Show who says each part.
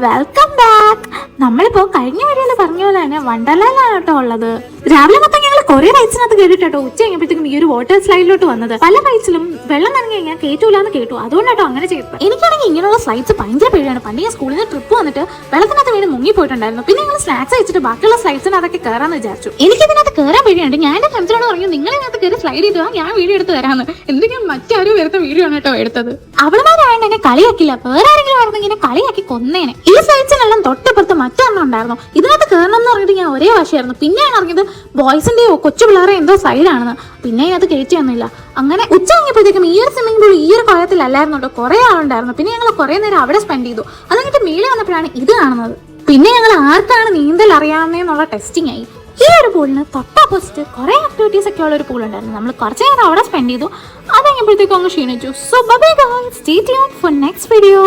Speaker 1: Welcome back. നമ്മളിപ്പോ കഴിഞ്ഞ വീഡിയോയിൽ പറഞ്ഞ പോലെ തന്നെ വണ്ടർലാൻഡിലാണ് കേട്ടോ ഉള്ളത്. രാവിലെ മൊത്തം ഞങ്ങൾ കുറെ റൈഡ്സിനകത്ത് കേട്ടിട്ടോ ഉച്ച കഴിഞ്ഞപ്പോഴത്തേക്കും ഈ ഒരു വാട്ടർ സ്ലൈഡിലോട്ട് വന്നത്. പല റൈഡ്സിലും വെള്ളം നനഞ്ഞു കഴിഞ്ഞാൽ കേട്ടൂലെന്ന് കേട്ടു, അതുകൊണ്ടാട്ടോ അങ്ങനെ ചെയ്തത്. എനിക്കാണെങ്കിൽ ഇങ്ങനെയുള്ള സ്ലൈഡ്സ് ഭയങ്കര പേടിയാണ്. പണ്ട് ഞാൻ സ്കൂളിൽ നിന്ന് ട്രിപ്പ് വന്നിട്ട് വെള്ളത്തിനകത്ത് വീട് മുങ്ങിപ്പോയിട്ടുണ്ടായിരുന്നു. പിന്നെ ഞങ്ങൾ സ്നാക്സ് കഴിച്ചിട്ട് ബാക്കിയുള്ള സ്ലൈഡ്സിനകത്തൊക്കെ കയറാന്ന് വിചാരിച്ചു. എനിക്കിതിനകത്ത് കയറാൻ പേടിയുണ്ട്. ഞാൻ എന്റെ ഫ്രണ്ട്സിനോട് പറഞ്ഞു നിങ്ങളിനകത്ത് കയറി സ്ലൈഡ് ചെയ്തു ഞാൻ വീഡിയോ എടുത്ത് തരാമെന്ന്. എന്തെങ്കിലും മറ്റാരും വരുന്ന വീഡിയോ ആണ് കേട്ടോ എടുത്തത്. അവളുമാരായണ്ട് എന്നെ കളിയാക്കില്ല, വേറെ ആരെങ്കിലും ആയിരുന്നു ഇങ്ങനെ കളിയാക്കി കൊന്നേനെ. ഈ സ്ലൈഡ്സിനെല്ലാം തൊട്ടപ്പുറത്ത് മറ്റൊരെണ്ണം ഉണ്ടായിരുന്നു. ഇതിനകത്ത് കയറണം എന്ന് പറഞ്ഞിട്ട് ഞാൻ ഒരേ വാശിയായിരുന്നു. പിന്നെയാണ് അറിഞ്ഞത് ബോയ്സിന്റെയോ കൊച്ചു പിള്ളേരെ എന്തോ സൈഡാണെന്ന്. പിന്നെ അതിനകത്ത് കയറ്റി വന്നില്ല. അങ്ങനെ ഉച്ച കഴിഞ്ഞപ്പോഴത്തേക്കും ഈ ഒരു സ്വിമ്മിംഗ് പൂൾ ഈ ഒരു കുളത്തിലല്ലായിരുന്നു കേട്ടോ, കുറെ ആളുണ്ടായിരുന്നു. പിന്നെ ഞങ്ങൾ കുറെ നേരം അവിടെ സ്പെൻഡ് ചെയ്തു. അത് കഴിഞ്ഞിട്ട് മേലെ വന്നപ്പോഴാണ് ഇത് കാണുന്നത്. പിന്നെ ഞങ്ങൾ ആർക്കാണ് നീന്തൽ അറിയാവുന്നതെന്നുള്ള ടെസ്റ്റിംഗ് ആയി. ഈ ഒരു പൂളിന് തൊട്ട് ഓപ്പോസിറ്റ് കുറെ ആക്ടിവിറ്റീസ് ഒക്കെ ഉള്ള ഒരു പൂൾ ഉണ്ടായിരുന്നു. നമ്മൾ കുറച്ച് നേരം അവിടെ സ്പെൻഡ് ചെയ്തു. അത് കഴിഞ്ഞപ്പോഴത്തേക്കും അങ്ങ് ക്ഷീണിച്ചു. So bye guys, stay tuned for next video.